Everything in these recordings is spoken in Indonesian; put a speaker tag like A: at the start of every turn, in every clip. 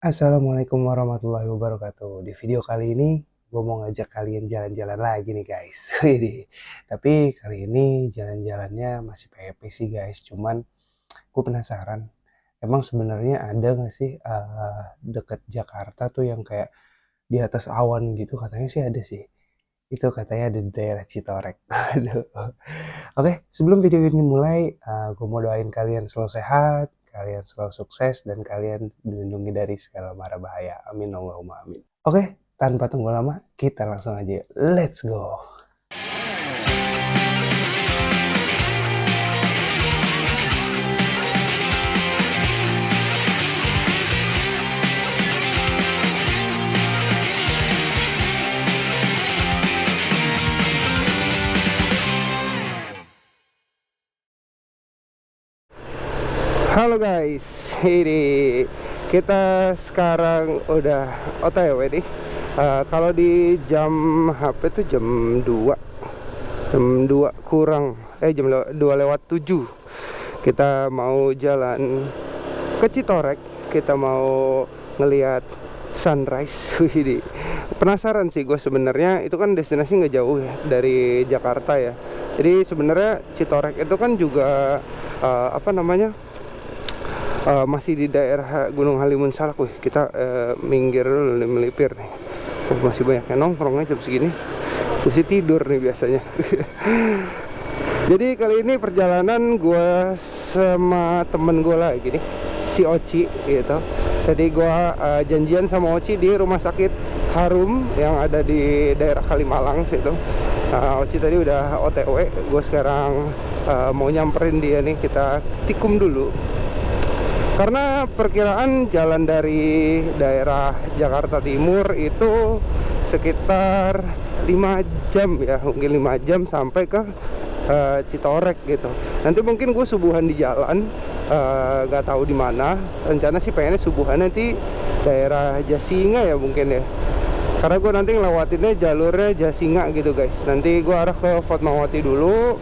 A: Assalamualaikum warahmatullahi wabarakatuh. Di video kali ini, gue mau ngajak kalian jalan-jalan lagi nih guys. Widih. Tapi kali ini jalan-jalannya masih PP sih guys. Cuman gue penasaran, emang sebenarnya ada nggak sih deket Jakarta tuh yang kayak di atas awan gitu? Katanya sih ada sih. Itu katanya ada di daerah Citorek. Aduh. Oke, sebelum video ini mulai, gue mau doain kalian selalu sehat, kalian selalu sukses, dan kalian dilindungi dari segala mara bahaya. Amin Allahumma amin. Oke, tanpa tunggu lama, kita langsung aja. Let's go! Halo guys, ini kita sekarang udah OTW nih. Kalau di jam HP tuh jam 2 kurang, jam 2 lewat 7 kita mau jalan ke Citorek. Kita mau ngelihat sunrise. Wih, penasaran sih gue sebenarnya. Itu kan destinasi nggak jauh ya dari Jakarta ya. Jadi sebenarnya Citorek itu kan juga masih di daerah Gunung Halimun Salak. Wih, kita minggir dulu nih, melipir nih. Masih banyak yang nongkrong aja jam segini. Masih tidur nih biasanya. Jadi kali ini perjalanan gue sama temen gue lagi nih, si Oci gitu. Jadi gue janjian sama Oci di rumah sakit Harum yang ada di daerah Kalimalang situ. Oci tadi udah OTW, gue sekarang mau nyamperin dia nih. Kita tikum dulu. Karena perkiraan jalan dari daerah Jakarta Timur itu sekitar 5 jam ya, mungkin 5 jam sampai ke Citorek gitu. Nanti mungkin gue subuhan di jalan, nggak tahu di mana. Rencana sih pengennya subuhan nanti daerah Jasinga ya mungkin ya. Karena gue nanti ngelewatinnya jalurnya Jasinga gitu guys. Nanti gue arah ke Fatmawati dulu,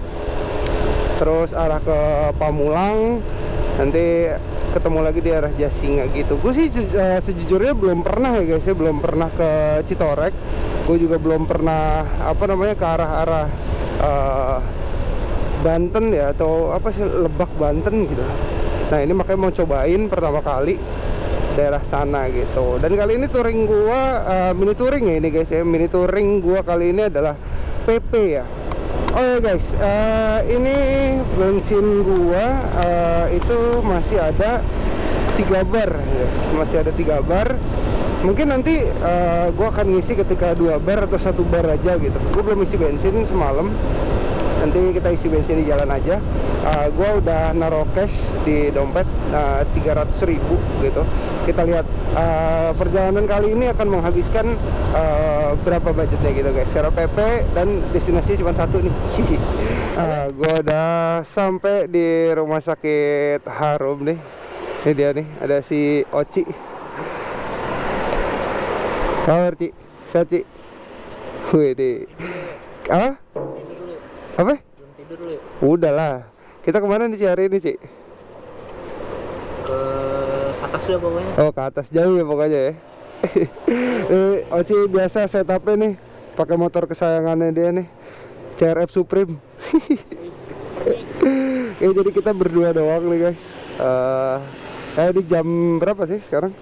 A: terus arah ke Pamulang, nanti ketemu lagi di arah Jasinga gitu. Gue sih sejujurnya belum pernah ya guys ya, belum pernah ke Citorek. Gue juga belum pernah ke arah-arah Banten ya, atau apa sih, Lebak Banten gitu. Nah ini makanya mau cobain pertama kali daerah sana gitu. Dan kali ini touring gua mini touring ya ini guys ya. Mini touring gua kali ini adalah PP ya. Oh ya guys, ini bensin gua itu masih ada 3 bar guys. Masih ada 3 bar. Mungkin nanti gua akan ngisi ketika 2 bar atau 1 bar aja gitu. Gua belum isi bensin semalam. Nanti kita isi bensin di jalan aja. Gua udah naruh cash di dompet 300.000 gitu. Kita lihat perjalanan kali ini akan menghabiskan berapa budgetnya gitu guys. Secara PP dan destinasi cuma satu nih. Gua udah sampai di rumah sakit Harum nih. Ini dia nih, ada si Oci. Kabar Ci? Sehat Ci? Wih deh. Apa?
B: Belum tidur dulu ya?
A: Udahlah. Kita kemana nih Ci hari ini Ci?
B: Ke atas ya pokoknya.
A: Oh ke atas jauh ya pokoknya ya. Oci biasa setupnya nih pakai motor kesayangannya dia nih, CRF Supreme. Jadi kita berdua doang nih guys. Di jam berapa sih sekarang?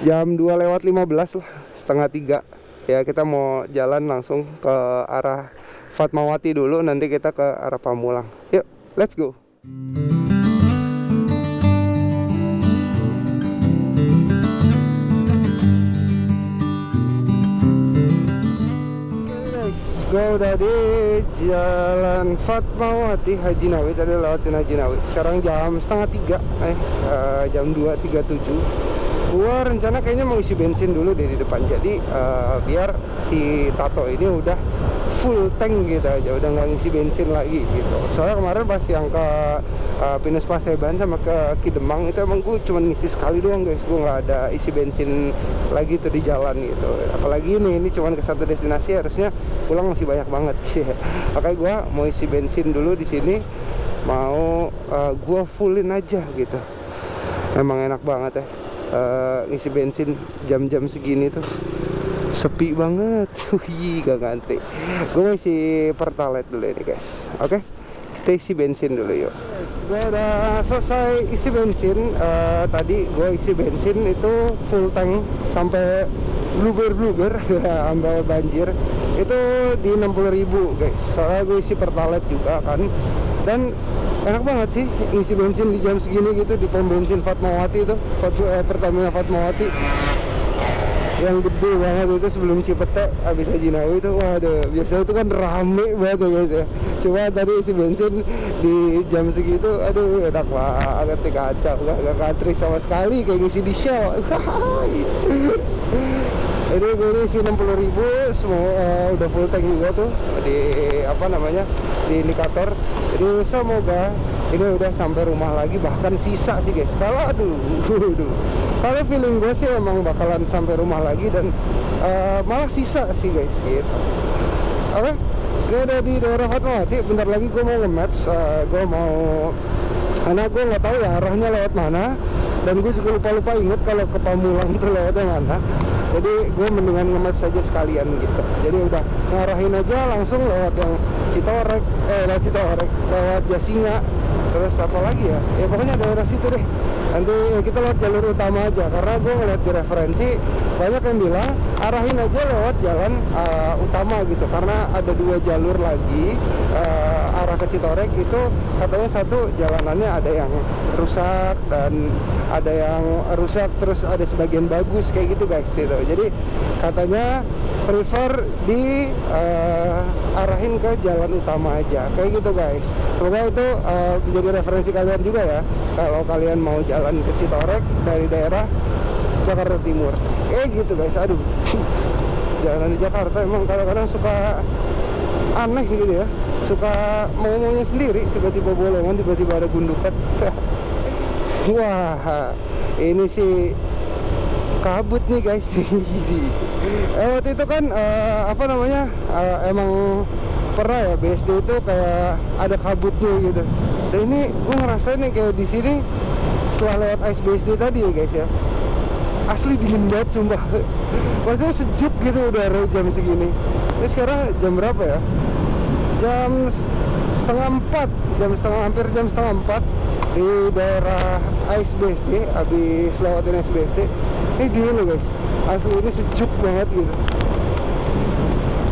A: Jam 2 lewat 15 lah, setengah 3. Ya kita mau jalan langsung ke arah Fatmawati dulu, nanti kita ke arah Pamulang. Yuk, let's go. Guys, gue udah di Jalan Fatmawati Haji Nawi. Tadi lewatin Haji Nawi. Sekarang jam setengah 3, jam 2.37. Gua rencana kayaknya mau isi bensin dulu di depan. Jadi biar si Tato ini udah full tank gitu aja, udah nggak ngisi bensin lagi gitu. Soalnya kemarin pas yang ke Pinus Paseban sama ke Kidemang itu emang gue cuma ngisi sekali doang guys. Gue nggak ada isi bensin lagi tuh di jalan gitu. Apalagi ini cuma ke satu destinasi, harusnya pulang masih banyak banget. Makanya gue mau isi bensin dulu di sini, mau gue fullin aja gitu. Emang enak banget ya. ngisi bensin jam-jam segini tuh sepi banget. Wih, gak ngantri. Gue isi Pertalite dulu ini guys. Oke, kita isi bensin dulu yuk. Gue udah selesai isi bensin. Tadi gue isi bensin itu full tank sampai bluber sampai banjir. Itu di 60.000 guys. Soalnya gue isi Pertalite juga kan. Dan enak banget sih ngisi bensin di jam segini gitu di pom bensin Fatmawati itu, Pertamina Fatmawati yang gede banget itu sebelum Cipete habis Haji Nawawi itu. Waduh, biasanya itu kan rame banget ya guys ya. Cuma tadi isi bensin di jam segitu, aduh enak banget sih, kacau, gak ngantri sama sekali kayak ngisi di Shell. Ini gue isi 60.000 semua, udah full tank juga tuh di apa namanya, di indikator. Jadi semoga ini udah sampai rumah lagi, bahkan sisa sih guys. Kalau kalau feeling gue sih emang bakalan sampai rumah lagi dan malah sisa sih guys gitu. Oke, ini udah di daerah Fatmawati. Bentar lagi gue mau nge-maps, gue mau, karena gue nggak tahu ya arahnya lewat mana, dan gue juga lupa inget kalau ke Pamulang tuh lewatnya mana. Jadi gue mendingan nge-map saja sekalian gitu. Jadi udah ngarahin aja langsung lewat yang Citorek, lewat Jasinga. Terus apa lagi ya? Ya pokoknya daerah situ deh. Nanti kita lewat jalur utama aja, karena gue ngeliat di referensi banyak yang bilang arahin aja lewat jalan utama gitu, karena ada 2 jalur lagi arah ke Citorek itu. Katanya satu jalanannya ada yang rusak dan ada yang rusak terus ada sebagian bagus kayak gitu guys gitu. Jadi katanya prefer di arahin ke jalan utama aja kayak gitu guys. Semoga itu menjadi referensi kalian juga ya kalau kalian mau jalan ke Citorek dari daerah Jakarta Timur gitu guys. Aduh, jalan di Jakarta emang kadang-kadang suka aneh gitu ya, suka mau-maunya sendiri, tiba-tiba bolongan, tiba-tiba ada gundukan. Wah, ini sih kabut nih guys. Waktu itu kan apa namanya, emang pernah ya BSD itu kayak ada kabutnya gitu. Dan ini gue ngerasain nih kayak di sini setelah lewat Ice BSD tadi ya guys ya, asli dingin banget sumpah. Maksudnya sejuk gitu udara jam segini. Ini sekarang jam berapa ya? Jam setengah 4, hampir jam setengah 4 di daerah Ice BSD. Habis lewatin Ice BSD, ini dingin loh guys, asli ini sejuk banget gitu.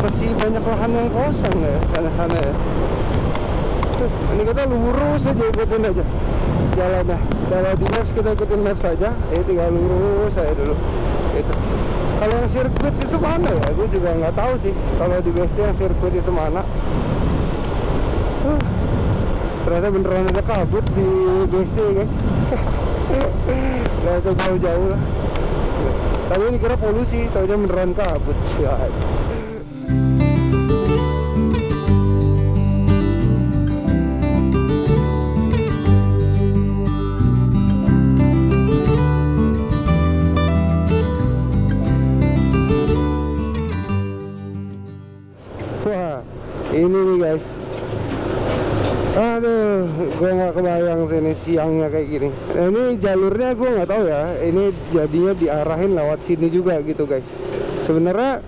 A: Masih banyak lahan yang kosong ya sana-sana ya. Ini kita lurus aja, ikutin aja jalannya. Kalau di maps kita ikutin maps saja, tinggal lurus aja dulu gitu. Kalau yang sirkuit itu mana ya? Gue juga nggak tahu sih. Kalau di BSD yang sirkuit itu mana? Ternyata beneran ada kabut di BSD guys. Gak usah jauh-jauh lah. Tadi dikira polusi, taunya beneran kabut. Wah, ini nih guys. Aduh, gue nggak kebayang sih ini siangnya kayak gini. Nah, ini jalurnya gue nggak tahu ya. Ini jadinya diarahin lewat sini juga gitu guys. Sebenarnya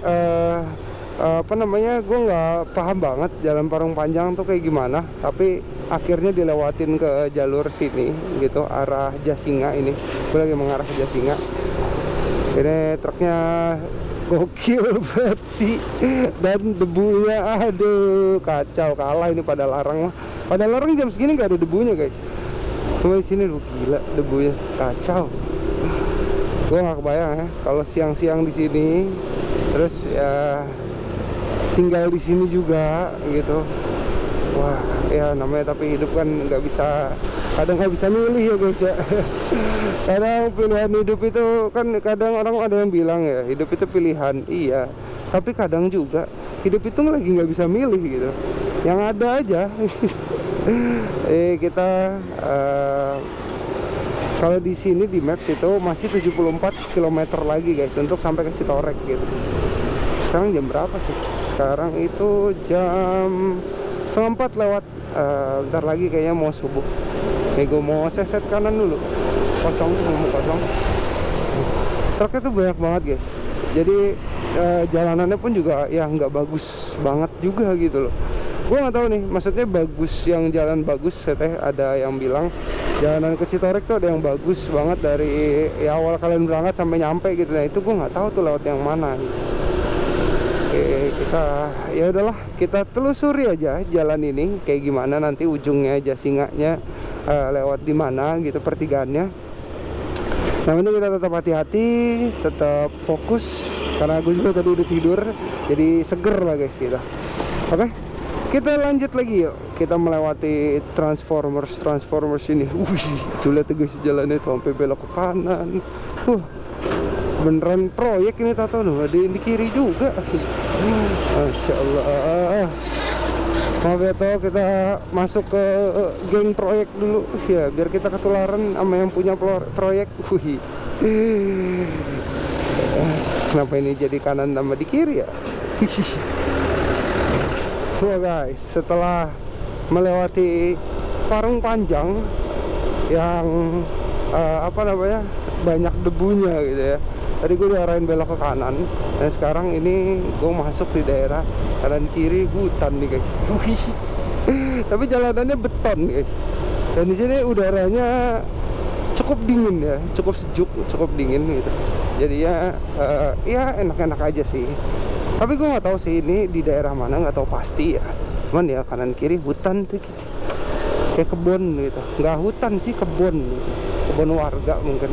A: apa namanya, gue nggak paham banget jalan Parung Panjang tuh kayak gimana. Tapi akhirnya dilewatin ke jalur sini gitu, arah Jasinga ini. Gue lagi mengarah ke Jasinga. Ini truknya gokil banget sih, dan debunya aduh kacau, kalah ini pada larang mah. Pada larang jam segini nggak ada debunya guys, cuma di sini gila debunya, kacau. Gue nggak kebayang ya kalau siang-siang di sini, terus ya tinggal di sini juga gitu. Wah ya namanya tapi hidup kan nggak bisa, kadang nggak bisa milih ya guys ya. Kadang pilihan hidup itu kan, kadang orang ada yang bilang ya hidup itu pilihan, iya. Tapi kadang juga hidup itu lagi nggak bisa milih gitu, yang ada aja. Kita kalau di sini di maps itu masih 74 km lagi guys untuk sampai ke Citorek gitu. Sekarang jam berapa sih? Sekarang itu jam 3:30 lewat. Bentar lagi kayaknya mau subuh. Nih gue mau seset kanan dulu. Kosong. truknya tuh banyak banget guys. Jadi jalanannya pun juga ya nggak bagus banget juga gitu loh. Gue nggak tahu nih, maksudnya bagus yang jalan bagus, ada yang bilang jalanan ke Citorik tuh ada yang bagus banget dari ya awal kalian berangkat sampai nyampe gitu. Nah itu gue nggak tahu tuh lewat yang mana gitu. Oke, kita ya udahlah, kita telusuri aja jalan ini kayak gimana, nanti ujungnya Jasinganya lewat di mana gitu pertigaannya. Nah ini kita tetap hati-hati, tetap fokus karena gue juga tadi udah tidur, jadi seger lah guys kita. Oke, kita lanjut lagi yuk. Kita melewati Transformers ini. Tuh lihat tuh guys, jalannya tuh sampai belok ke kanan. Beneran proyek ini, tato tuh ada yang di kiri juga. Masya Allah. Maaf ya toh, kita masuk ke geng proyek dulu ya, biar kita ketularan sama yang punya proyek. Kenapa ini jadi kanan sama di kiri ya? Wah guys, setelah melewati Parung Panjang yang banyak debunya gitu ya. Tadi gue diarahin belok ke kanan, dan sekarang ini gue masuk di daerah kanan kiri hutan nih guys. Tapi jalanannya beton guys. Dan di sini udaranya cukup dingin ya, cukup sejuk, cukup dingin gitu. Jadi ya enak-enak aja sih. Tapi gue nggak tahu sih ini di daerah mana, nggak tahu pasti ya. Cuman ya kanan kiri hutan tuh gitu, kayak kebun gitu. Nggak hutan sih, kebun gitu. Kebun warga mungkin.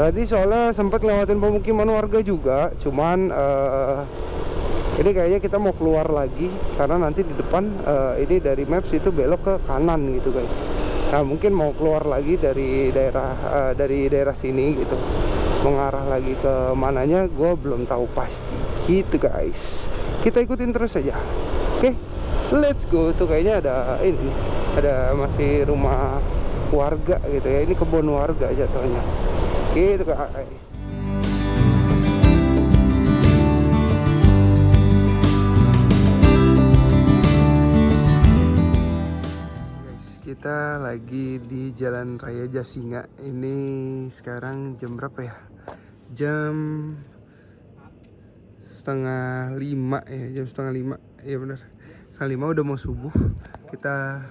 A: Tadi soalnya sempat lewatin pemukiman warga juga, cuman ini kayaknya kita mau keluar lagi karena nanti di depan ini dari maps itu belok ke kanan gitu guys. Nah mungkin mau keluar lagi dari daerah sini gitu, mengarah lagi ke mananya gue belum tahu pasti gitu guys. Kita ikutin terus aja. Oke, let's go. Tuh kayaknya ada masih rumah warga gitu ya. Ini kebun warga jatuhnya gitu guys. Kita lagi di Jalan Raya Jasinga. Ini sekarang jam berapa ya? Jam 4:30 ya, jam 4:30. Iya benar. 4:30 udah mau subuh. Kita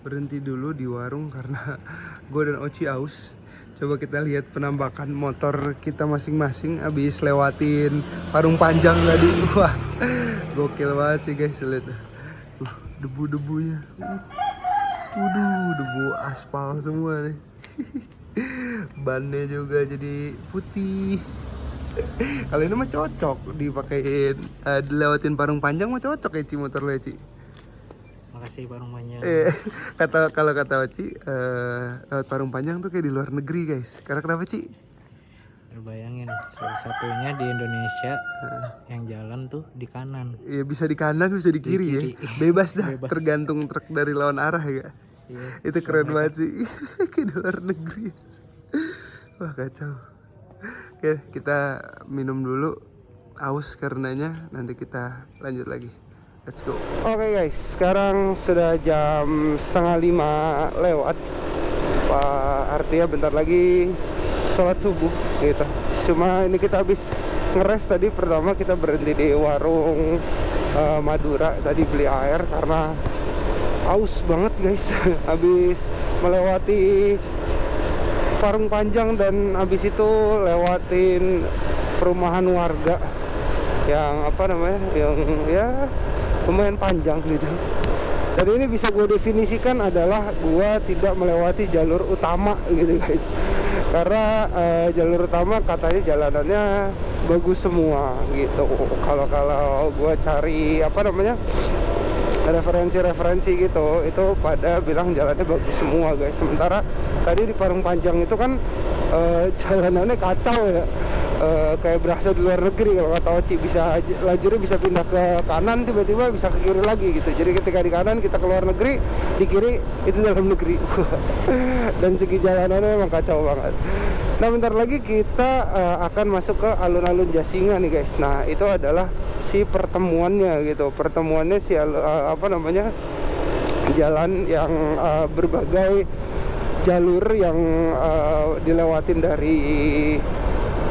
A: berhenti dulu di warung karena gue dan Oci aus. Coba kita lihat penampakan motor kita masing-masing abis lewatin Parung Panjang tadi. Wah, gokil banget sih guys, lihat. Debu-debunya. Debu aspal semua nih. Bannya juga jadi putih. Kali ini mah cocok dipakein, dilewatin Parung Panjang mah cocok ya Ci, motor lo ya Ci.
B: Makasih Parung Panjang.
A: Kalau kata Ci, lewat Parung Panjang tuh kayak di luar negeri guys. Karena kenapa Ci?
B: Bayangin, salah satunya di Indonesia yang jalan tuh di kanan.
A: Iya, bisa di kanan bisa di kiri ya. Bebas dah, bebas. Tergantung truk dari lawan arah ya. Iya, itu keren banget sih. Kayak di luar negeri. Wah kacau. Oke, kita minum dulu, aus karenanya, nanti kita lanjut lagi. Let's go. Oke guys, sekarang sudah jam 4:30 lewat. Artinya bentar lagi sholat subuh gitu. Cuma ini kita habis ngeres tadi. Pertama kita berhenti di warung Madura tadi beli air karena aus banget guys. Habis melewati Parung Panjang dan habis itu lewatin perumahan warga yang yang ya lumayan panjang gitu. Dan ini bisa gue definisikan adalah gue tidak melewati jalur utama gitu guys. Karena jalur utama katanya jalanannya bagus semua gitu. Kalau gue cari referensi gitu, itu pada bilang jalannya bagus semua guys. Sementara tadi di Parung Panjang itu kan jalanannya kacau ya, kayak berasa di luar negeri. Kalau kata Oci, bisa lajurnya bisa pindah ke kanan, tiba-tiba bisa ke kiri lagi gitu. Jadi ketika di kanan kita ke luar negeri, di kiri itu dalam negeri. Dan segi jalanannya memang kacau banget. Nah bentar lagi kita akan masuk ke alun-alun Jasinga nih guys. Nah itu adalah si pertemuannya gitu. Pertemuannya si jalan yang berbagai jalur yang dilewatin dari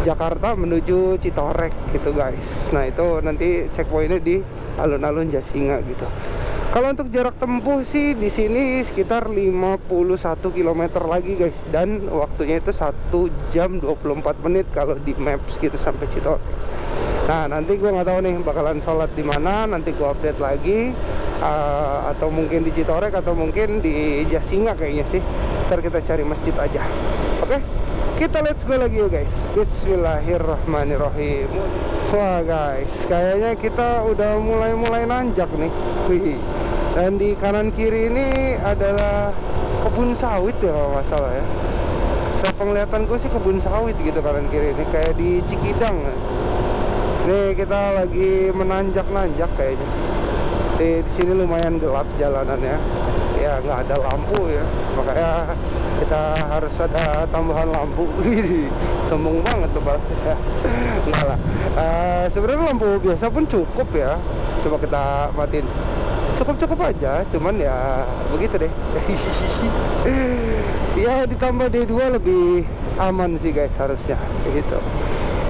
A: Jakarta menuju Citorek gitu guys. Nah itu nanti checkpointnya di alun-alun Jasinga gitu. Kalau untuk jarak tempuh sih di sini sekitar 51 km lagi guys, dan waktunya itu 1 jam 24 menit kalau di maps gitu sampai Citorek. Nah nanti gue nggak tahu nih bakalan sholat di mana, nanti gue update lagi, atau mungkin di Citorek atau mungkin di Jasinga kayaknya sih. Ntar kita cari masjid aja. Oke, kita let's go lagi yuk guys. Bismillahirrahmanirrahim. Wah guys, kayaknya kita udah mulai nanjak nih. Wih. Dan di kanan kiri ini adalah kebun sawit ya kalau nggak salah ya. Sepenglihatanku sih kebun sawit gitu kanan kiri ini, kayak di Cikidang. Nih kita lagi menanjak kayaknya. Di sini lumayan gelap jalanannya. Ya nggak ada lampu ya, makanya kita harus ada tambahan lampu. Wih, sombong banget tuh Pak. Enggak lah. Sebenarnya lampu biasa pun cukup ya. Coba kita matiin. Cukup aja, cuman ya begitu deh. Ya ditambah D2 lebih aman sih guys harusnya gitu.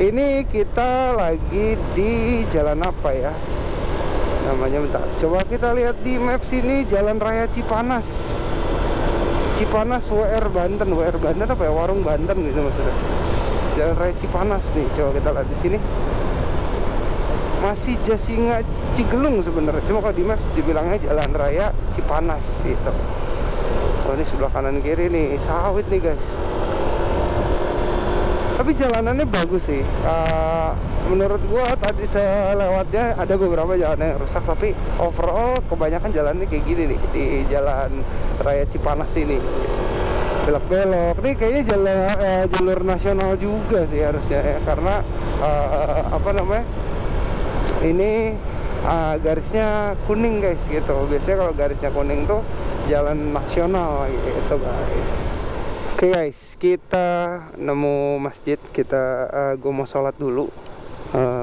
A: Ini kita lagi di jalan apa ya namanya, bentar, coba kita lihat di map sini. Jalan Raya Cipanas WR Banten apa ya, Warung Banten gitu maksudnya. Jalan Raya Cipanas nih, coba kita lihat di sini. Masih Jasinga Cigelung sebenarnya, cuma kalau di maps dibilangnya Jalan Raya Cipanas gitu. Oh ini sebelah kanan kiri nih sawit nih guys. Tapi jalanannya bagus sih. Menurut gua tadi selewatnya ada beberapa jalan yang rusak, tapi overall kebanyakan jalannya kayak gini nih di Jalan Raya Cipanas ini. Belok-belok nih kayaknya jalur nasional juga sih harusnya ya, karena apa namanya, ini garisnya kuning guys gitu. Biasanya kalau garisnya kuning tuh jalan nasional gitu guys. Oke guys, kita nemu masjid. Gue mau sholat dulu.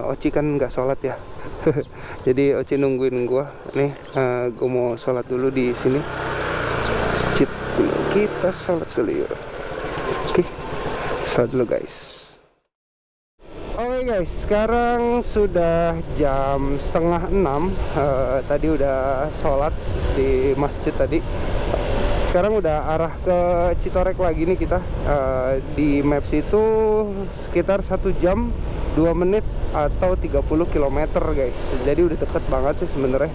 A: Oci kan nggak sholat ya. Jadi Oci nungguin gue nih. Gue mau sholat dulu di sini masjid. Kita sholat dulu yuk. Oke, sholat dulu guys. Oke guys, sekarang sudah jam 5:30. Tadi udah sholat di masjid tadi. Sekarang udah arah ke Citorek lagi nih kita. Di maps itu sekitar 1 jam 2 menit atau 30 km guys. Jadi udah deket banget sih sebenarnya.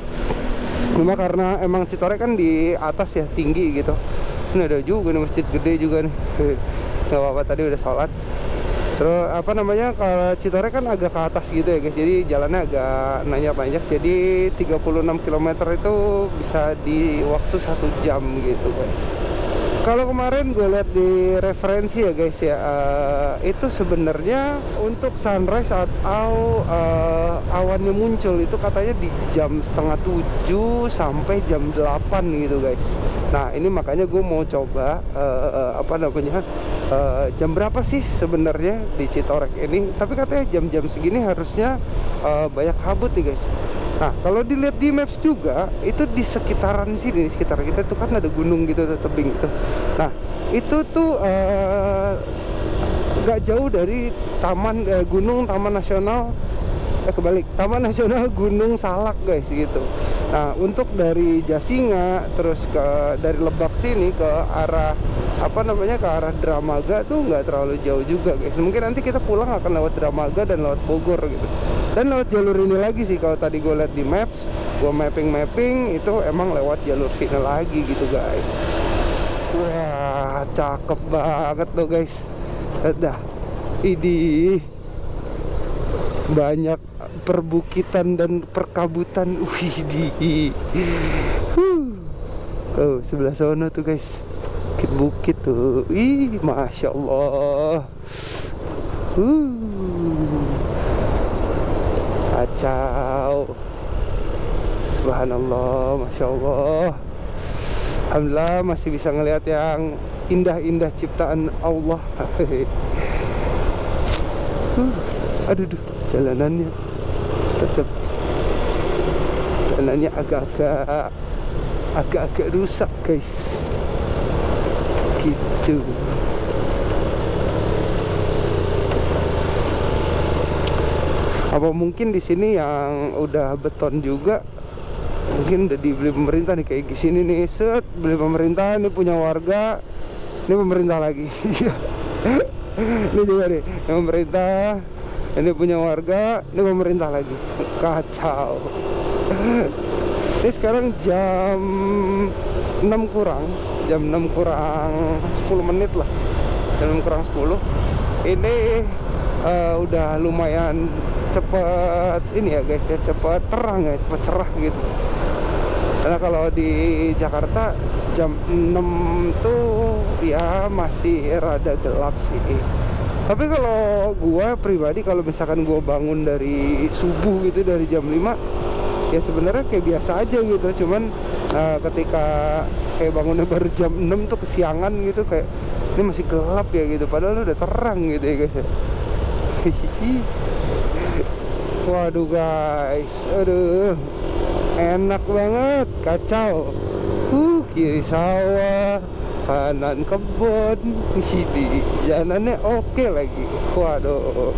A: Cuma karena emang Citorek kan di atas ya, tinggi gitu. Ini ada juga nih masjid gede juga nih. Gak apa-apa, tadi udah sholat. Terus apa namanya, kalau Citorek kan agak ke atas gitu ya guys, jadi jalannya agak nanjak. Jadi 36 km itu bisa di waktu 1 jam gitu guys. Kalau kemarin gue lihat di referensi ya guys ya, itu sebenarnya untuk sunrise atau awannya muncul itu katanya di jam 6:30 sampai jam 8 gitu guys. Nah ini makanya gue mau coba apa namanya, jam berapa sih sebenarnya di Citorek ini. Tapi katanya jam-jam segini harusnya banyak kabut nih guys. Nah kalau dilihat di maps juga, itu di sekitaran sini, di sekitar kita tuh kan ada gunung gitu, tebing gitu. Nah itu tuh gak jauh dari Taman Nasional Taman Nasional Gunung Salak guys gitu. Nah untuk dari Jasinga terus dari Lebak sini ke arah apa namanya, ke arah Dramaga tuh nggak terlalu jauh juga guys. Mungkin nanti kita pulang akan lewat Dramaga dan lewat Bogor gitu, dan lewat jalur ini lagi sih. Kalau tadi gue lihat di maps, gue mapping itu emang lewat jalur sini lagi gitu guys. Wah cakep banget tuh guys. Dah ini banyak perbukitan dan perkabutan. Oh sebelah sana tuh guys, bukit tuh. Ih masya Allah. Kacau. Subhanallah, masya Allah. Alhamdulillah masih bisa ngelihat yang indah-indah ciptaan Allah. Aduh, jalanannya tetap jalanannya agak-agak rusak guys. Gitu. Apa mungkin di sini yang udah beton juga, mungkin udah dibeli pemerintah nih, kayak di sini nih, set beli pemerintah, ini punya warga, ini pemerintah lagi. Ini juga nih, ini pemerintah, ini punya warga, ini pemerintah lagi. Kacau. Ini sekarang jam 6 kurang 10 menit lah, jam 6 kurang 10. Ini udah lumayan cepet ini ya guys ya, cepet terang ya, cepet cerah gitu. Karena kalau di Jakarta jam 6 tuh ya masih rada gelap sih. Tapi kalau gua pribadi, kalau misalkan gua bangun dari subuh gitu, dari jam 5, ya sebenarnya kayak biasa aja gitu. Cuman ketika kayak bangunnya baru jam 6 tuh kesiangan gitu, kayak ini masih gelap ya gitu, padahal udah terang gitu ya guys ya. Waduh guys, aduh, enak banget, kacau. Kiri sawah, kanan kebun, sini jalannya oke lagi. Waduh,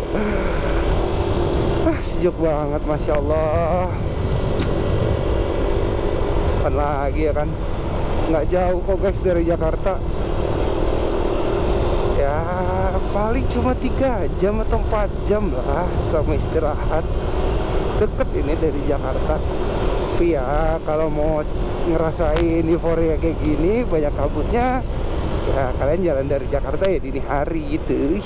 A: sejuk banget, masya Allah. Kapan lagi ya kan, nggak jauh kok guys dari Jakarta. Ya paling cuma 3 jam atau 4 jam lah sama istirahat. Deket ini dari Jakarta. Tapi ya kalau mau ngerasain euforia kayak gini, banyak kabutnya, ya kalian jalan dari Jakarta ya dini hari gitu.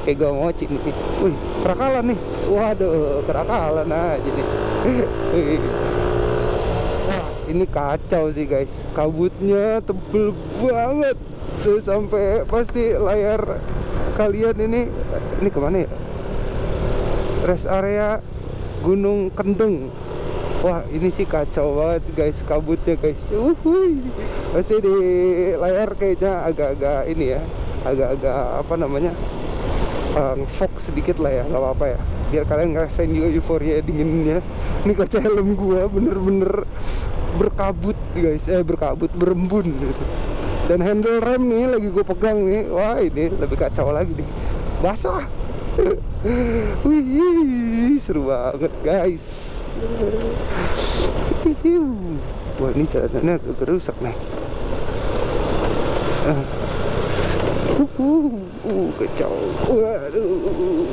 A: Kayak gue mau nih. Wih, kerakalan nih. Waduh, kerakalan aja nih. Wah, ini kacau sih guys. Kabutnya tebel banget. Tuh sampai pasti layar kalian ini kemana ya? Rest area Gunung Kendeng. Wah, ini sih kacau banget guys, kabutnya guys. Pasti di layar kayaknya agak-agak ini ya, agak-agak apa namanya, fog sedikit lah ya, nggak apa-apa ya, biar kalian ngerasain juga euforia dinginnya. Ini kaca helm gua bener-bener berkabut guys, berembun gitu. Dan handle rem nih lagi gue pegang nih, wah ini lebih kacau lagi nih, basah. Wih, seru banget guys. Wah, ini jalanannya agak rusak nih. Kacau. Waduh.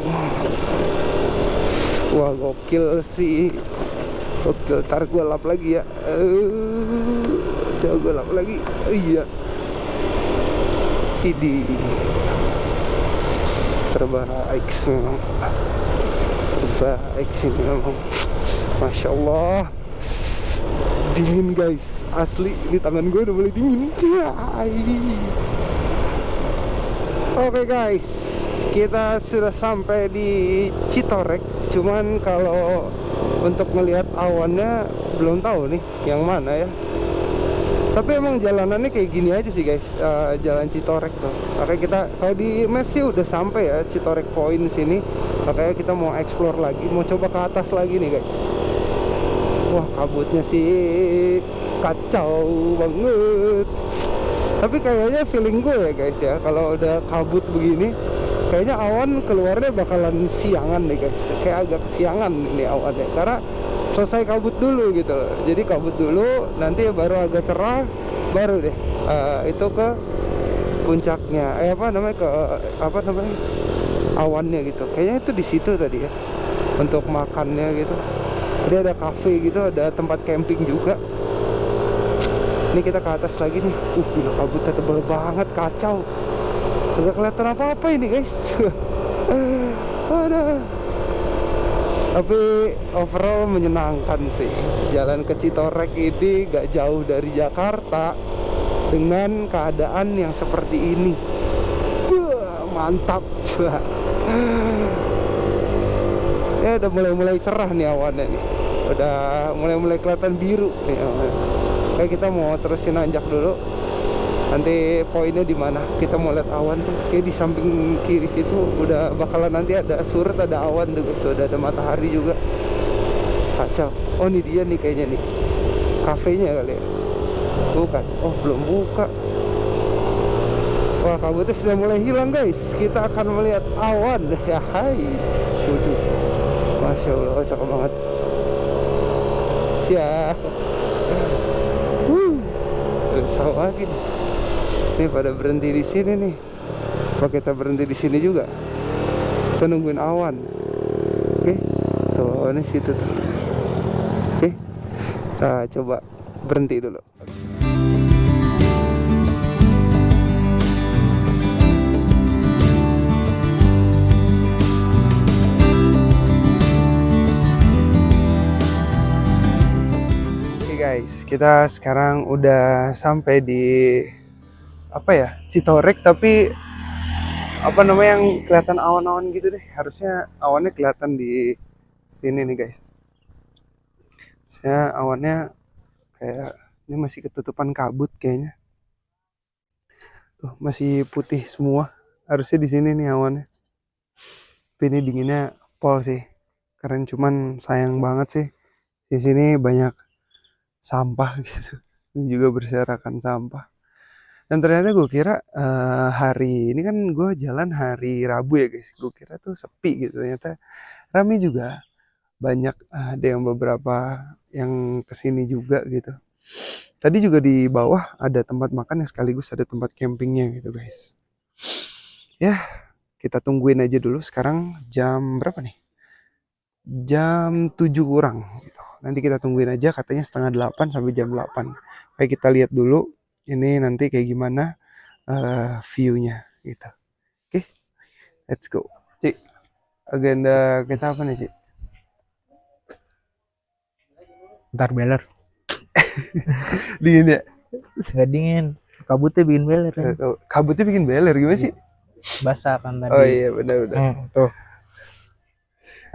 A: Wah, gokil sih. Gokil, ntar gue lap lagi ya. Coba gue lap lagi. Iya. Ini terbaik memang, terbaik sih memang, masya Allah. Dingin guys, asli di tangan gue udah mulai dingin. Oke guys, kita sudah sampai di Citorek. Cuman kalau untuk ngelihat awannya belum tahu nih yang mana ya. Tapi emang jalanannya kayak gini aja sih guys, jalan Citorek tuh. Makanya kita, kalau di map sih udah sampai ya Citorek Point sini. Makanya kita mau explore lagi, mau coba ke atas lagi nih guys. Wah, kabutnya sih kacau banget. Tapi kayaknya feeling gue ya guys ya, kalau udah kabut begini, kayaknya awan keluarnya bakalan siangan nih guys. Kayak agak kesiangan nih awannya, karena selesai kabut dulu gitu loh. Jadi kabut dulu, nanti baru agak cerah, baru deh itu ke puncaknya. Apa namanya awannya gitu. Kayaknya itu di situ tadi ya, untuk makannya gitu. Dia ada cafe gitu, ada tempat camping juga. Ini kita ke atas lagi nih. Gila, kabutnya tebal banget, kacau. Gak kelihatan apa-apa ini guys. Ada. Tapi overall menyenangkan sih. Jalan ke Citorek ini gak jauh dari Jakarta, dengan keadaan yang seperti ini. Mantap. Ya udah mulai cerah nih awannya nih. Udah mulai kelihatan biru nih awannya. Kayak kita mau terusin nanjak dulu. Nanti poinnya di mana? Kita mau lihat awan tuh. Kayak di samping kiri situ udah bakalan nanti ada surut, ada awan tuh guys. Tuh ada matahari juga. Kacau. Oh, ini dia nih kayaknya nih. Kafenya kali ya. Bukan. Oh, belum buka. Wah, kabutnya sudah mulai hilang guys. Kita akan melihat awan. Ya hai. Tuh. Masya Allah, cakep banget. Siap. Cakep lagi. Nih pada berhenti di sini nih. Apa kita berhenti di sini juga? Kita nungguin awan. Oke. Tuh, awannya situ tuh. Oke. Kita coba berhenti dulu. Guys, kita sekarang udah sampai di apa ya, Citorek, tapi apa namanya yang kelihatan awan-awan gitu deh. Harusnya awannya kelihatan di sini nih guys. Saya awannya kayak ini masih ketutupan kabut kayaknya. Tuh masih putih semua. Harusnya di sini nih awannya. Tapi ini dinginnya pol sih. Keren, cuman sayang banget sih. Di sini banyak sampah gitu. Ini juga berserakan sampah. Dan ternyata gue kira hari ini kan gue jalan hari Rabu ya guys. Gue kira tuh sepi gitu. Ternyata ramai juga. Banyak ada yang beberapa yang kesini juga gitu. Tadi juga di bawah ada tempat makan yang sekaligus ada tempat campingnya gitu guys. Ya, kita tungguin aja dulu. Sekarang jam berapa nih? Jam 7 kurang gitu. Nanti kita tungguin aja, katanya setengah 8 sampai jam 8. Kayak kita lihat dulu ini nanti kayak gimana view-nya gitu. Oke, let's go. Cik, agenda kita apa nih, Cik?
B: Ntar beler.
A: Dingin ya?
B: Nggak dingin. Kabutnya bikin beler kan.
A: Kabutnya bikin beler gimana sih?
B: Basah kan tadi.
A: Oh iya, benar-benar.
B: Tuh.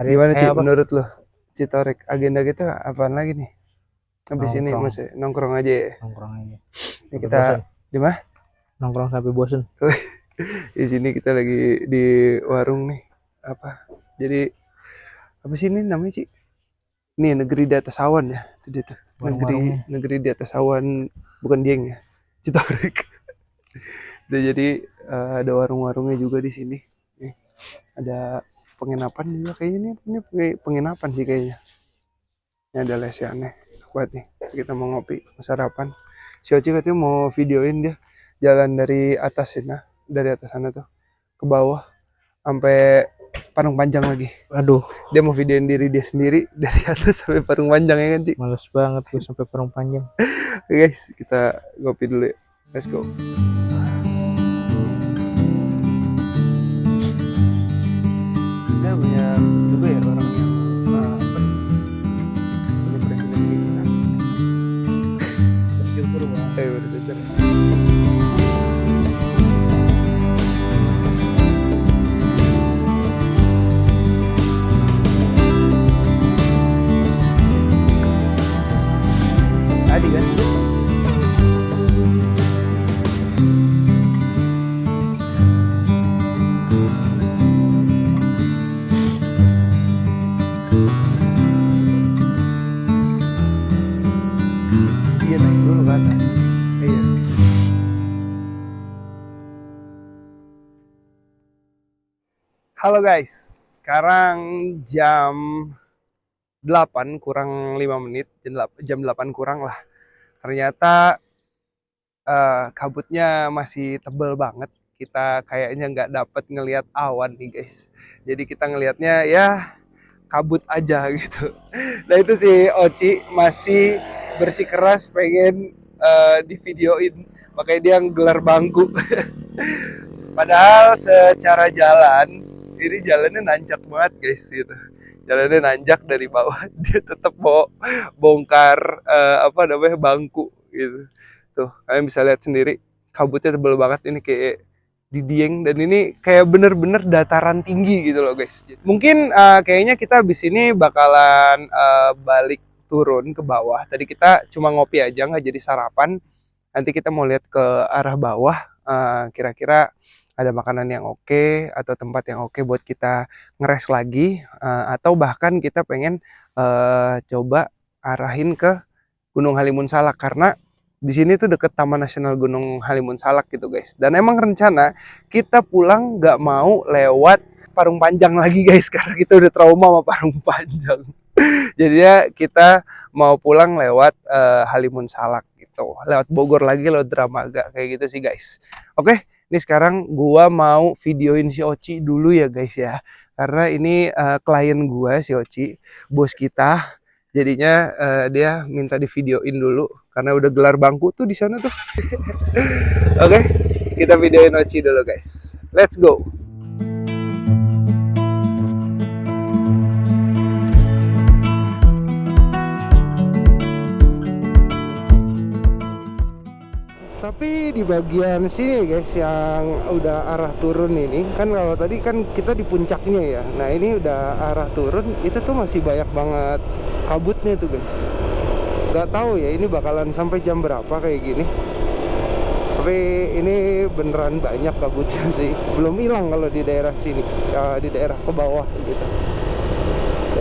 B: Hari
A: Gimana Cik,
B: apa?
A: menurut lo? Citorek, agenda kita apaan lagi nih? Habis ini
B: Nongkrong.
A: masih nongkrong aja ya?
B: Nongkrong aja.
A: Ini kita di mana?
B: Nongkrong sampai bosen.
A: Di sini kita lagi di warung nih. Apa? Jadi apa sih ini namanya sih? Nih negeri di atas awan ya. Itu dia tuh. Negeri di atas awan, bukan Dieng ya. Citorek. Jadi ada warung-warungnya juga di sini. Nih, ada penginapan juga kayaknya ini penginapan sih kayaknya. Ini ada lesehannya buat nih. Kita mau ngopi, mau sarapan. Si Oci katanya mau videoin dia jalan dari atas sana, dari atas sana tuh ke bawah sampai Parung Panjang lagi.
B: Aduh,
A: dia mau videoin diri dia sendiri dari atas sampai Parung Panjang ya kan, Ci?
B: males banget gue sampai Parung Panjang.
A: Guys, kita ngopi dulu ya. Let's go. Ada banyak juga ya orang yang punya privilege kayak kita.
B: Bersyukur banget.
A: Ayo bersyukur. Tadi kan iya naik dulu kan. Iya. Halo guys, sekarang jam 8 kurang 5 menit, jam 8 kurang lah. Ternyata kabutnya masih tebel banget. Kita kayaknya nggak dapet ngelihat awan nih guys. Jadi kita ngelihatnya ya kabut aja gitu. Nah itu si Oci masih bersikeras pengen divideoin, makanya dia ngegelar bangku. Padahal secara jalan ini jalannya nanjak banget guys gitu. Jalannya nanjak dari bawah, dia tetap mau bongkar apa namanya bangku gitu. Tuh kalian bisa lihat sendiri kabutnya tebel banget, ini kayak di Dieng, dan ini kayak bener-bener dataran tinggi gitu loh guys. Mungkin kayaknya kita abis ini bakalan balik turun ke bawah. Tadi kita cuma ngopi aja, nggak jadi sarapan. Nanti kita mau lihat ke arah bawah, kira-kira ada makanan yang oke atau tempat yang oke buat kita ngeres lagi, atau bahkan kita pengen coba arahin ke Gunung Halimun Salak, karena di sini tuh deket Taman Nasional Gunung Halimun Salak gitu guys. Dan emang rencana kita pulang nggak mau lewat Parung Panjang lagi guys, karena kita udah trauma sama Parung Panjang. Jadinya kita mau pulang lewat Halimun Salak gitu, lewat Bogor lagi, lewat Dramaga kayak gitu sih guys. Oke, ini sekarang gua mau videoin si Oci dulu ya guys ya, karena ini klien gua si Oci, bos kita. Jadinya dia minta di videoin dulu karena udah gelar bangku tuh di sana tuh. Oke, kita videoin Oci dulu guys. Let's go. Tapi di bagian sini guys, yang udah arah turun ini kan, kalau tadi kan kita di puncaknya ya. Nah ini udah arah turun, itu tuh masih banyak banget kabutnya tuh guys. Gak tahu ya ini bakalan sampai jam berapa kayak gini. Tapi ini beneran banyak kabutnya sih. Belum hilang kalau di daerah sini, di daerah ke bawah gitu.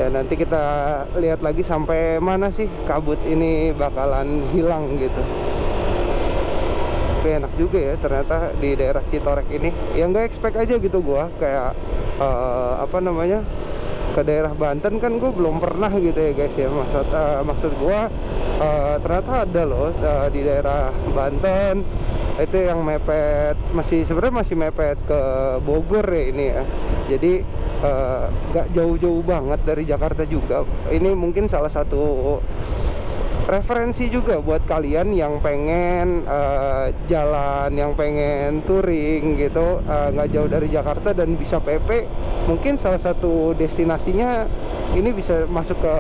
A: Ya nanti kita lihat lagi sampai mana sih kabut ini bakalan hilang gitu. Tapi enak juga ya ternyata di daerah Citorek ini. Ya nggak expect aja gitu gua, kayak apa namanya, ke daerah Banten kan gue belum pernah gitu ya guys ya. Maksud gua ternyata ada loh di daerah Banten itu yang mepet, sebenarnya masih mepet ke Bogor ya ini ya. Jadi nggak jauh-jauh banget dari Jakarta juga. Ini mungkin salah satu referensi juga buat kalian yang pengen jalan, yang pengen touring gitu, nggak jauh dari Jakarta dan bisa PP. Mungkin salah satu destinasinya ini bisa masuk ke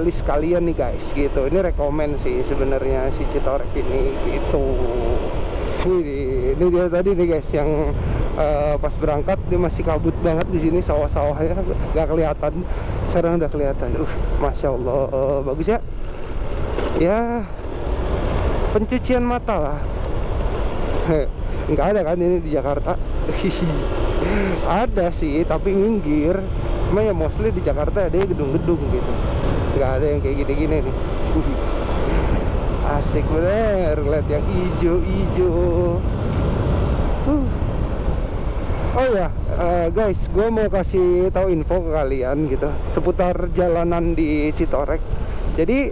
A: list kalian nih guys gitu. Ini rekomen sih sebenarnya si Citorek ini gitu. Ini dia tadi nih guys, yang pas berangkat dia masih kabut banget di sini, sawah-sawahnya nggak kelihatan. Sekarang udah kelihatan. Masya Allah, bagus ya. Ya pencucian mata lah. Nggak ada kan ini di Jakarta. Ada sih tapi minggir. Cuma ya mostly di Jakarta ada gedung-gedung gitu, nggak ada yang kayak gini-gini nih. Asik bener lihat yang hijau-hijau. Oh ya guys, gue mau kasih tahu info ke kalian gitu seputar jalanan di Citorek. Jadi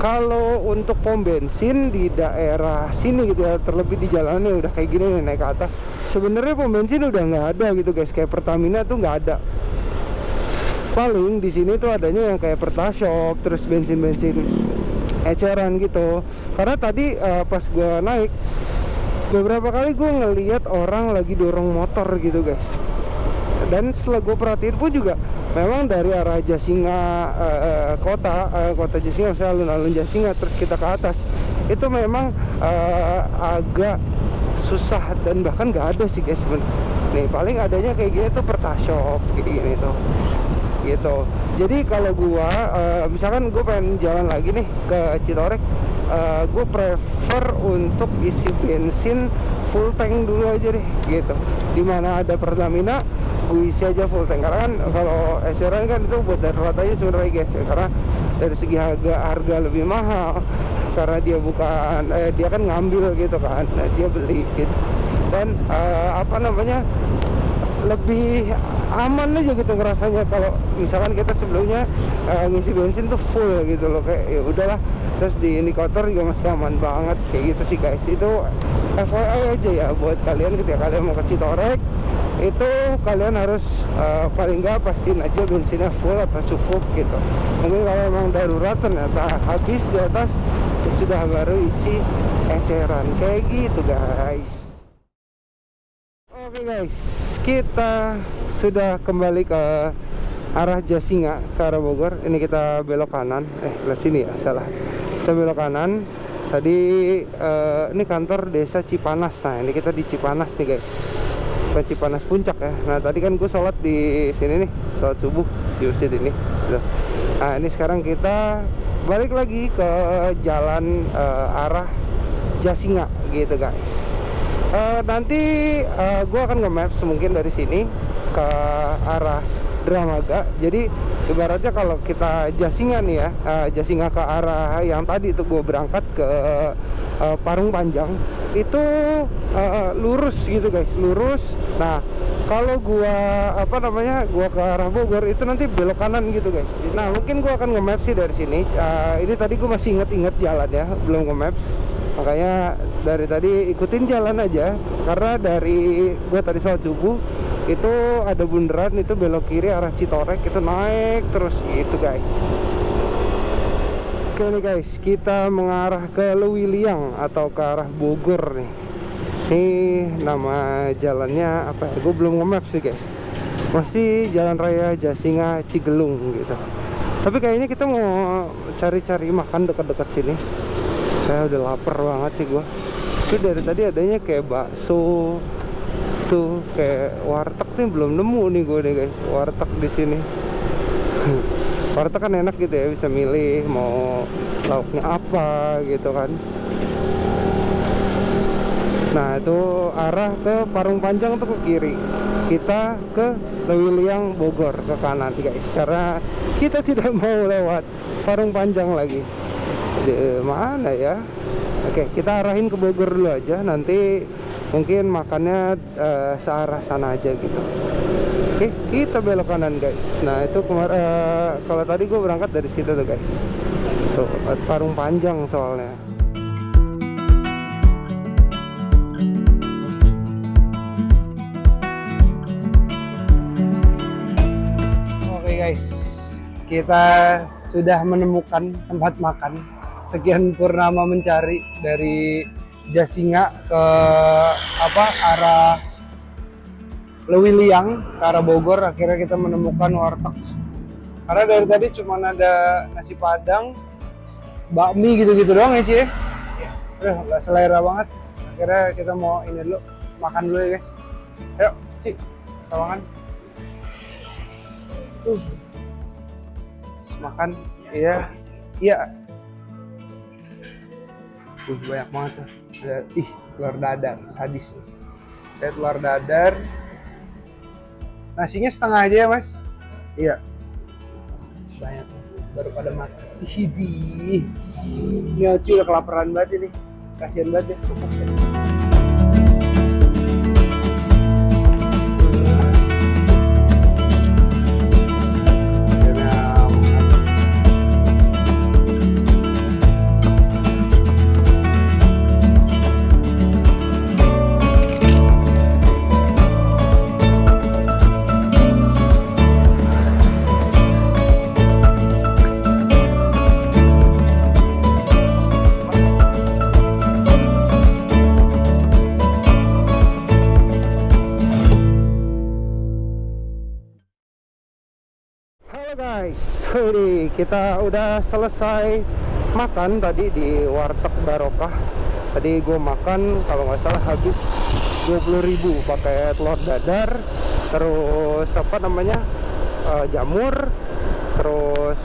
A: kalau untuk pom bensin di daerah sini gitu ya, terlebih di jalannya udah kayak gini nih, naik ke atas, sebenarnya pom bensin udah nggak ada gitu guys. Kayak Pertamina tuh nggak ada. Paling di sini tuh adanya yang kayak Pertashop, terus bensin-bensin eceran gitu. Karena tadi pas gue naik, beberapa kali gue ngeliat orang lagi dorong motor gitu guys. Dan setelah gue perhatiin pun juga memang dari arah Jasinga kota Jasinga, misalnya alun-alun Jasinga terus kita ke atas, itu memang agak susah dan bahkan nggak ada sih guys. Nih paling adanya kayak gini tuh Pertashop kayak gini tuh gitu. Jadi kalau gua misalkan gue pengen jalan lagi nih ke Citorek, gue prefer untuk isi bensin full tank dulu aja deh gitu. Dimana ada Pertamina gue isi aja full tank, karena kan kalau eceran kan itu buat darurat aja sebenarnya guys ya. Karena dari segi harga lebih mahal, karena dia bukan dia kan ngambil gitu kan, nah, dia beli gitu. Dan apa namanya, lebih aman aja gitu ngerasanya kalau misalkan kita sebelumnya ngisi bensin tuh full gitu loh, kayak ya udahlah. Terus di indikator juga masih aman banget kayak gitu sih guys. Itu FYI aja ya buat kalian ketika kalian mau ke Citorek, itu kalian harus paling nggak pastiin aja bensinnya full atau cukup gitu. Mungkin kalau emang darurat ternyata habis di atas, ya sudah baru isi eceran kayak gitu guys. Oke guys, kita sudah kembali ke arah Jasinga, ke arah Bogor. Ini kita belok kanan. Lihat sini ya, salah. Kita belok kanan. Tadi ini kantor desa Cipanas. Nah ini kita di Cipanas nih guys, bukan Cipanas Puncak ya. Nah tadi kan gue sholat di sini nih, sholat subuh di masjid ini. Nah ini sekarang kita balik lagi ke jalan arah Jasinga gitu guys. Nanti gue akan nge-maps mungkin dari sini ke arah Dramaga. Jadi ibaratnya kalau kita Jasinga nih ya, Jasinga ke arah yang tadi itu gue berangkat ke Parung Panjang, itu lurus gitu guys, lurus. Nah kalau gua gua ke arah Bogor itu nanti belok kanan gitu guys. Nah mungkin gua akan nge-maps sih dari sini. Ini tadi gua masih inget jalan ya, belum nge-maps. Makanya dari tadi ikutin jalan aja. Karena dari gua tadi sholat subuh itu ada bundaran, itu belok kiri arah Citorek, itu naik terus gitu guys. Oke nih guys, kita mengarah ke Lewiliang atau ke arah Bogor nih. Ini nama jalannya apa ya? Gue belum nge-map sih guys. Masih Jalan Raya Jasinga Cigelung gitu. Tapi kayaknya kita mau cari-cari makan dekat-dekat sini. Kayak udah lapar banget sih gue. Itu dari tadi adanya kayak bakso, tuh kayak warteg nih belum nemu nih gue deh guys. Warteg di sini. Warteg kan enak gitu ya, bisa milih mau lauknya apa gitu kan. Nah itu arah ke Parung Panjang tuh ke kiri, kita ke Lewiliang Bogor ke kanan guys, karena kita tidak mau lewat Parung Panjang lagi. Di mana ya? Oke, kita arahin ke Bogor dulu aja, nanti mungkin makannya searah sana aja gitu. Oke, kita belok kanan guys. Nah itu kalau tadi gue berangkat dari situ tuh guys, tuh Parung Panjang soalnya. Guys, kita sudah menemukan tempat makan. Sekian purnama mencari dari Jasinga ke arah Lewiliang ke arah Bogor. Akhirnya kita menemukan warteg. Karena dari tadi cuma ada nasi padang, bakmi gitu-gitu doang ya Ci ya. Udah nggak selera banget. Akhirnya kita mau ini dulu, makan dulu ya guys. Ayo Ci, kita makan. Makan, iya. Banyak banget tuh. Ada, telur dadar, sadis. Ada telur dadar. Nasinya setengah aja ya mas? Iya. Banyak, baru pada makan. Hidih. Ini Oci udah kelaparan banget ini. Kasian banget ya. Guys, kita udah selesai makan tadi di Warteg Barokah. Tadi gue makan kalau nggak salah habis 20.000 pakai telur dadar, terus jamur, terus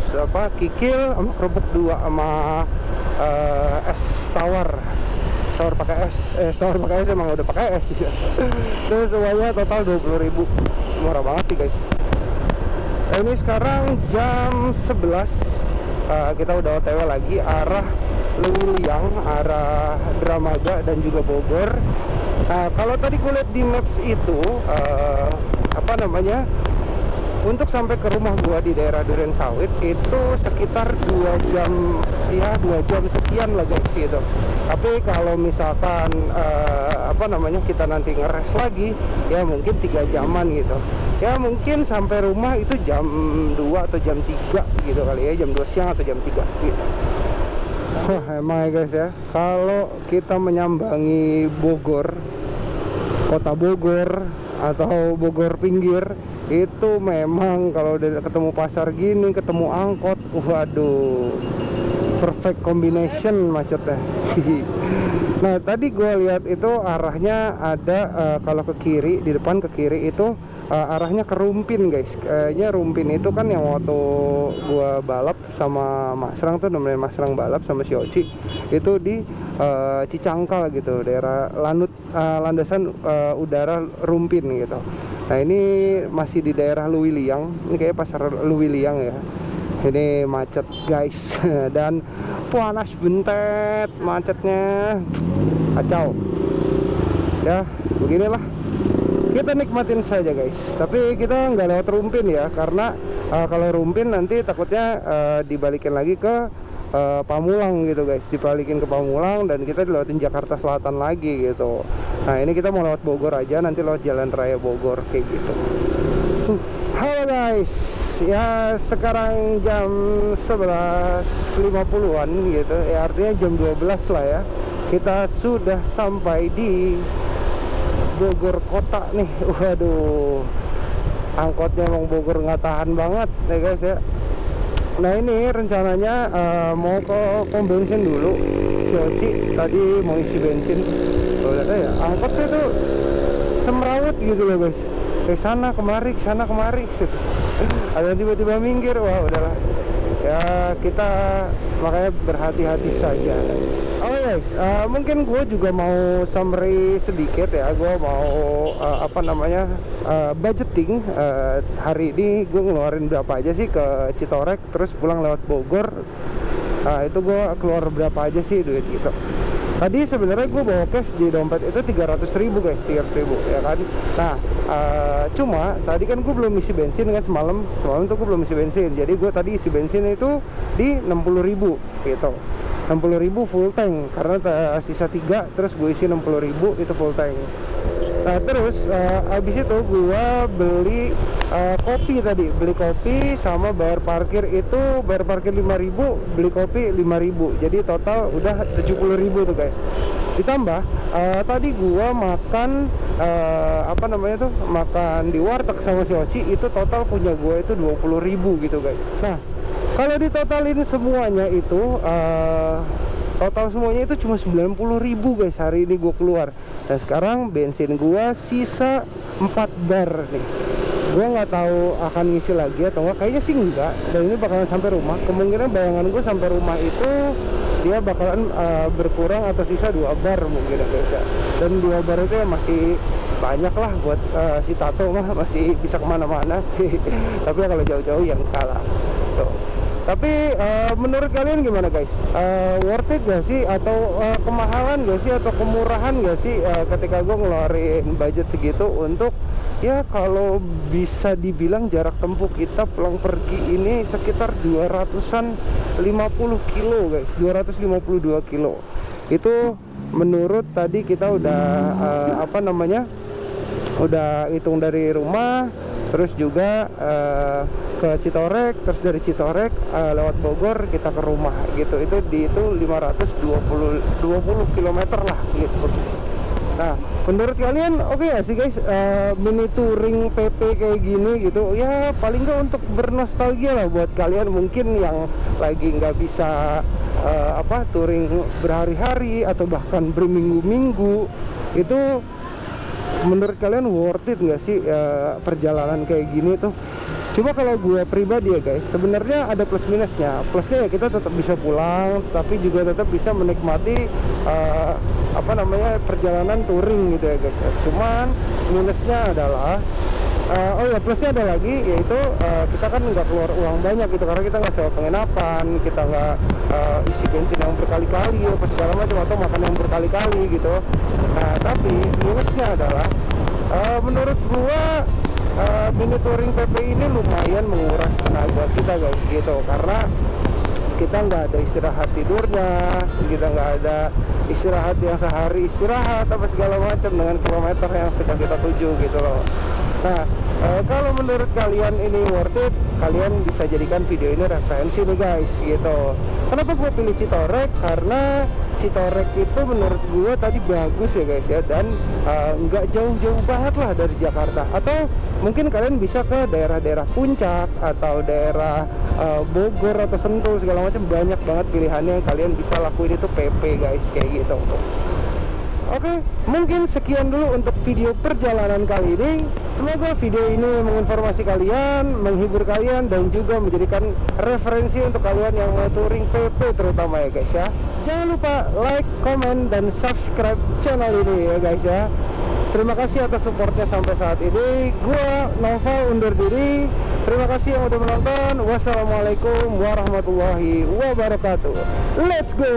A: kikil sama kerupuk 2 sama es tawar pakai es emang udah pakai es ya. Terus semuanya total 20.000. Murah banget sih guys. Ini sekarang jam 11. Kita udah OTW lagi arah Lewiliang, arah Dramaga dan juga Bogor. Nah kalau tadi gue lihat di maps itu untuk sampai ke rumah gua di daerah Duren Sawit itu sekitar 2 jam, ya 2 jam sekian lah guys gitu. Tapi kalau misalkan kita nanti ngeres lagi ya mungkin 3 jaman gitu. Ya mungkin sampai rumah itu jam 2 atau jam 3 gitu kali ya, jam 2 siang atau jam 3 gitu. Wah emang ya guys ya, kalau kita menyambangi Bogor, kota Bogor atau Bogor pinggir, itu memang kalau udah ketemu pasar gini, ketemu angkot, waduh, perfect combination macetnya. Nah tadi gue lihat itu arahnya ada kalau ke kiri, di depan ke kiri itu arahnya ke Rumpin guys. Kayaknya Rumpin itu kan yang waktu gue balap sama Mas Rang tuh, nemenin Mas Rang balap sama si Oci, itu di Cicangkal gitu, daerah landasan udara Rumpin gitu. Nah ini masih di daerah Lewiliang, ini kayak pasar Lewiliang ya. Ini macet guys dan panas bentet macetnya, kacau ya, beginilah. kita nikmatin saja guys. Tapi kita nggak lewat Rumpin ya, karena kalau Rumpin nanti takutnya dibalikin lagi ke Pamulang gitu guys, dibalikin ke Pamulang dan kita dilewatin Jakarta Selatan lagi gitu. Nah ini kita mau lewat Bogor aja, nanti lewat Jalan Raya Bogor kayak gitu. Halo guys, ya sekarang jam 11.50-an gitu ya, artinya jam 12 lah ya. Kita sudah sampai di Bogor kota nih. Waduh, angkotnya emang Bogor nggak tahan banget ya guys ya. Nah ini rencananya mau ke pom bensin dulu. Si Oci tadi mau isi bensin. Udah ya, angkotnya tuh semrawut gitu loh guys, sana kemari ada yang tiba-tiba minggir. Wah udahlah ya, kita makanya berhati-hati saja. Oh guys, mungkin gue juga mau summary sedikit ya. Gue mau budgeting hari ini. Gue ngeluarin berapa aja sih ke Citorek, terus pulang lewat Bogor. Nah itu gue keluar berapa aja sih duit gitu. Tadi sebenarnya gue bawa cash di dompet itu 300.000 guys, 300.000 ya kan. Nah cuma tadi kan gue belum isi bensin kan, semalam tuh gue belum isi bensin. Jadi gue tadi isi bensin itu di 60.000 gitu, 60.000 full tank, karena sisa 3, terus gue isi 60.000 itu full tank. Nah terus abis itu gue beli kopi tadi, beli kopi sama bayar parkir itu, bayar parkir 5.000, beli kopi 5.000, jadi total udah 70.000 tuh guys. Ditambah tadi gue makan makan di warteg sama si Oci, itu total punya gue itu 20.000 gitu guys. Nah kalau ditotalin semuanya itu total semuanya itu cuma 90.000 guys hari ini gue keluar. Dan sekarang bensin gue sisa 4 bar nih. Gue nggak tahu akan ngisi lagi atau enggak, kayaknya sih enggak. Dan ini bakalan sampai rumah. Kemungkinan bayangan gue sampai rumah itu dia bakalan berkurang atau sisa 2 bar mungkin guys ya. Dan 2 bar itu ya masih banyak lah buat si Tato mah, masih bisa kemana-mana. Tapi ya kalau jauh-jauh yang kalah tuh. Tapi menurut kalian gimana guys? Worth it gak sih? Atau kemahalan gak sih? Atau kemurahan gak sih ketika gue ngeluarin budget segitu untuk, ya kalau bisa dibilang jarak tempuh kita pulang pergi ini sekitar 250 kilo guys, 252 kilo. Itu menurut tadi kita udah udah hitung dari rumah, terus juga ke Citorek, terus dari Citorek lewat Bogor kita ke rumah gitu. Itu 520 km lah gitu. Nah menurut kalian oke gak sih guys mini touring PP kayak gini gitu ya? Paling nggak untuk bernostalgia lah buat kalian mungkin yang lagi nggak bisa touring berhari-hari atau bahkan berminggu-minggu. Itu menurut kalian worth it nggak sih perjalanan kayak gini tuh? Cuma kalau gue pribadi ya guys, sebenarnya ada plus minusnya. Plusnya ya kita tetap bisa pulang, tapi juga tetap bisa menikmati perjalanan touring gitu ya guys. Cuman minusnya adalah plusnya ada lagi, yaitu kita kan nggak keluar uang banyak gitu, karena kita nggak sewa penginapan, kita nggak isi bensin yang berkali-kali apa segala macam, atau makan yang berkali-kali gitu. Nah tapi minusnya adalah menurut gua mini touring PP ini lumayan menguras tenaga kita guys gitu, karena kita nggak ada istirahat tidurnya, kita nggak ada istirahat yang sehari istirahat apa segala macam dengan kilometer yang sedang kita tuju gitu loh. Nah kalau menurut kalian ini worth it, kalian bisa jadikan video ini referensi nih guys gitu. Kenapa gue pilih Citorek? Karena Citorek itu menurut gue tadi bagus ya guys ya, dan nggak jauh-jauh banget lah dari Jakarta. Atau mungkin kalian bisa ke daerah-daerah Puncak atau daerah Bogor atau Sentul segala macam, banyak banget pilihannya yang kalian bisa lakuin itu PP guys kayak gitu. Oke, mungkin sekian dulu untuk video perjalanan kali ini. Semoga video ini menginformasi kalian, menghibur kalian, dan juga menjadikan referensi untuk kalian yang mau touring PP terutama ya guys ya. Jangan lupa like, comment, dan subscribe channel ini ya guys ya. Terima kasih atas supportnya sampai saat ini. Gua Nova undur diri. Terima kasih yang udah menonton. Wassalamualaikum warahmatullahi wabarakatuh. Let's go.